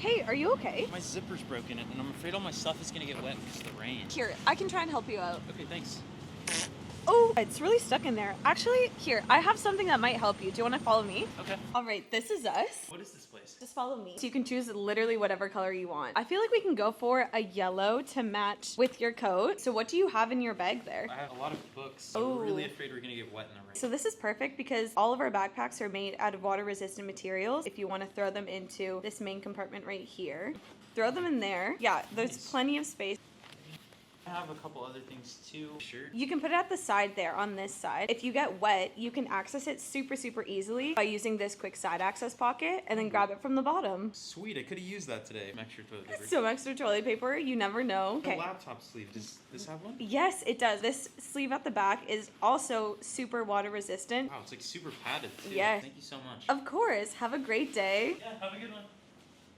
Hey, are you okay? My zipper's broken and I'm afraid all my stuff is gonna get wet because of the rain. Here, I can try and help you out. Okay, thanks. Oh, it's really stuck in there. Actually, here, I have something that might help you. Do you want to follow me? Okay. All right, this is us. What is this place? Just follow me. So you can choose literally whatever color you want. I feel like we can go for a yellow to match with your coat. So what do you have in your bag there? I have a lot of books, so I'm really afraid we're gonna get wet in the rain. So this is perfect because all of our backpacks are made out of water-resistant materials. If you want to throw them into this main compartment right here, throw them in there. Yeah, there's plenty of space. I have a couple other things too. Sure. You can put it at the side there on this side. If you get wet, you can access it super easily by using this quick side access pocket and then grab it from the bottom. Sweet, I could have used that today. Some extra toilet paper. Some extra toilet paper, you never know. The laptop sleeve, does this have one? Yes, it does. This sleeve at the back is also super water resistant. Wow, it's like super padded too. Yes. Thank you so much. Of course. Have a great day. Yeah, have a good one.